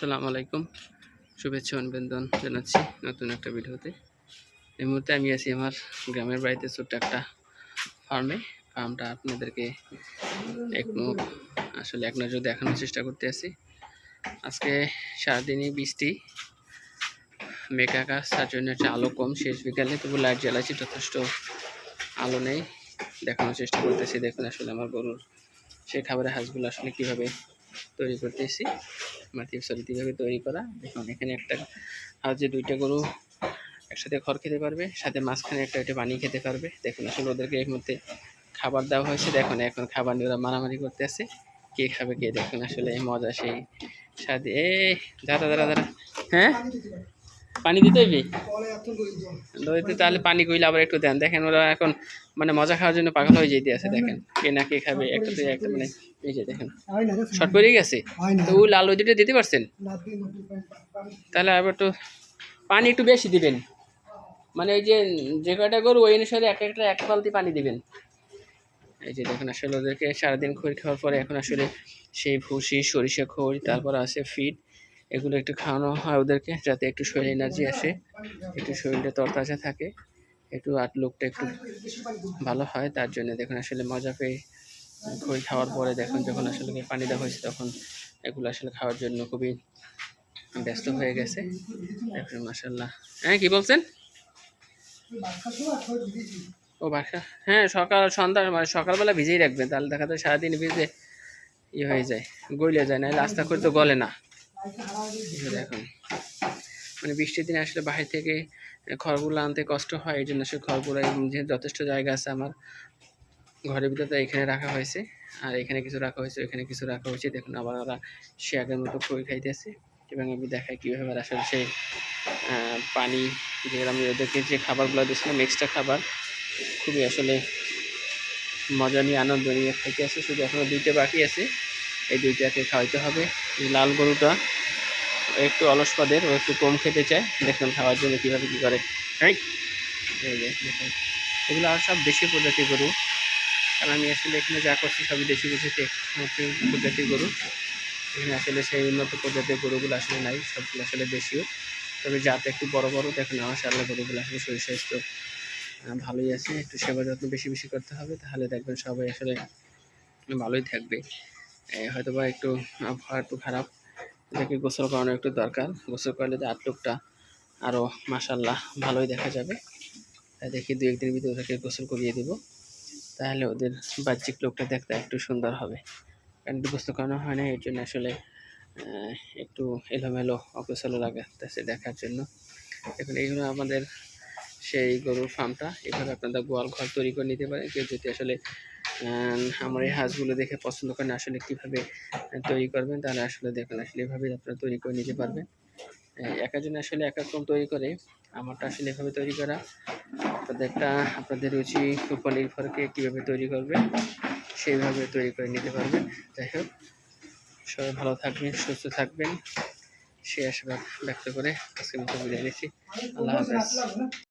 আসসালামু আলাইকুম, শুভেচ্ছা অভিনন্দন জানাচ্ছি নতুন একটা ভিডিওতে। এই মুহূর্তে আমি আছি আমার গ্রামের বাড়িতে, ছোট্ট একটা ফার্মটা আপনাদেরকে এক নজর দেখানোর চেষ্টা করতে আছি। আজকে সারাদিনই বৃষ্টি, মেঘ আকাশ, তার জন্য একটা আলো কম, শেষ বিকালে তবু লাইট জ্বালাচ্ছি, যথেষ্ট আলো নেই। দেখানোর চেষ্টা করতেছি। দেখুন আসলে আমার গরুর সেই খাবারের হাঁসগুলো আসলে কীভাবে তৈরি করতেছি, কীভাবে তৈরি করা। দেখুন এখানে একটা হাঁসে দুইটা গরু একসাথে খড় খেতে পারবে, সাথে মাঝখানে একটা পানি খেতে পারবে। দেখুন আসলে ওদেরকে এর মধ্যে খাবার দেওয়া হয়েছে। দেখুন এখন খাবার নিয়ে ওরা মারামারি করতে আছে, কে খাবে কে। দেখুন আসলে মজা সেই সাথে। দাঁড়া দাঁড়া দাঁড়া, হ্যাঁ পানি দিতে হইবে, দইতে তাহলে পানি কইলে আবার একটু দেন। দেখেন ওরা এখন মানে মজা খাওয়ার জন্য পাগল হয়ে যেতে আছে। দেখেন কে না কে খাবে, একটা মানে এই যে দেখেন শর্ট পড়ে গেছে। তো ওই লাল ওই দুটো দিতে পারছেন, তাহলে আবার একটু পানি একটু বেশি দিবেন। মানে ওই যে কয়টা গরু ওই অনুসারে এক বালতি পানি দিবেন। এই যে দেখুন আসলে ওদেরকে সারাদিন খড় খাওয়ার পরে এখন আসলে সেই ভুসি, সরিষা খড়, তারপর আছে ফিড, এগুলো একটু খাওয়ানো হয় ওদেরকে, যাতে একটু শরীরে এনার্জি আসে, একটু শরীরটা তরতাজা থাকে, একটু আউটলুকটা একটু ভালো হয়। তার জন্য দেখুন আসলে মজা পেয়ে খড় খাওয়ার পরে দেখুন যখন আসলে পানি দেওয়া হয়েছে, তখন এগুলো আসলে খাওয়ার জন্য খুবই ব্যস্ত হয়ে গেছে। দেখুন মাশাআল্লাহ। হ্যাঁ কি বলছেন? ও বাসা, হ্যাঁ সকাল সন্ধ্যা মানে সকালবেলা ভিজেই রাখবেন, তাহলে দেখা যায় সারাদিন ভিজে হয়ে যায়, গলে যায় না, রাস্তা করে তো গলে না। দেখুন মানে বৃষ্টির দিনে আসলে বাহির থেকে খড়গুলো আনতে কষ্ট হয়, এই জন্য সে খড়গুলো যথেষ্ট জায়গা আছে আমার ঘরের ভিতরে, এখানে রাখা হয়েছে। আর এখানে কিছু রাখা হয়েছে, এখানে কিছু রাখা হয়েছে। দেখুন আবার ওরা সে আগের মতো খড়ি খাইতেছে, এবং আমি দেখাই কীভাবে আসলে সেই পানি, যে আমি ওদেরকে যে খাবারগুলো দিয়েছিলাম এক্সট্রা খাবার, খুবই আসলে মজা নিয়ে আনন্দ নিয়ে খাইতে আছে। শুধু এখনও দুইটা বাকি আছে, এই দুইটাকে খাওয়াইতে হবে। লাল গরুটা একটু অলস পাদের, ও একটু কম খেতে চায়। দেখুন খাওয়ার জন্য কীভাবে কী করে। এই যে দেখুন এগুলো আর সব দেশি প্রজাতির গরু, কারণ আমি আসলে এখানে যা করছি সবই দেশি প্রজাতির গরু। এখানে আসলে সেই উন্নত প্রজাতির গরুগুলো আসলে নাই, সবগুলো আসলে দেশীয়, তবে যাতে একটু বড় বড়। দেখুন মাশাআল্লাহ গরুগুলো আসলে শরীর স্বাস্থ্য ভালোই আছে। একটু সেবা যত্ন বেশি বেশি করতে হবে, তাহলে দেখবেন সবাই আসলে ভালোই থাকবে। হয়তো বা একটু আবহাওয়া একটু খারাপ, এটাকে গোসল করানো একটু দরকার। গোসল করলে তো আটলুকটা আরও মাশাআল্লাহ ভালোই দেখা যাবে। তাই দেখি 2-1 দিনের ভিতরে ওদেরকে গোসল করিয়ে দেবো, তাহলে ওদের বাহ্যিক লোকটা দেখতে একটু সুন্দর হবে। কারণ গোসল করানো হয় না, এর জন্য আসলে একটু এলোমেলো অগোছালো লাগাতেছে দেখার জন্য। এখন এই হলো আমাদের সেই গরুর ফার্মটা। এভাবে আপনাদের গোয়াল ঘর তৈরি করে নিতে পারেন। কেউ যদি আসলে আমার এই হাঁসগুলো দেখে পছন্দ করেন আসলে কীভাবে তৈরি করবেন, তাহলে আসলে দেখুন আসলে এভাবে আপনারা তৈরি করে নিতে পারবেন। একজন আসলে এক রকম তৈরি করে, আমারটা আসলে এভাবে তৈরি করা। আপনাদের রুচি উপর নির্ভর করে কীভাবে তৈরি করবেন, সেইভাবে তৈরি করে নিতে পারবেন। যাই হোক, সবাই ভালো থাকবেন, সুস্থ থাকবেন, সেই আশীর্বাদ ব্যক্ত করে আজকের মতো বিদায় নিচ্ছি। আল্লাহ হাফেজ।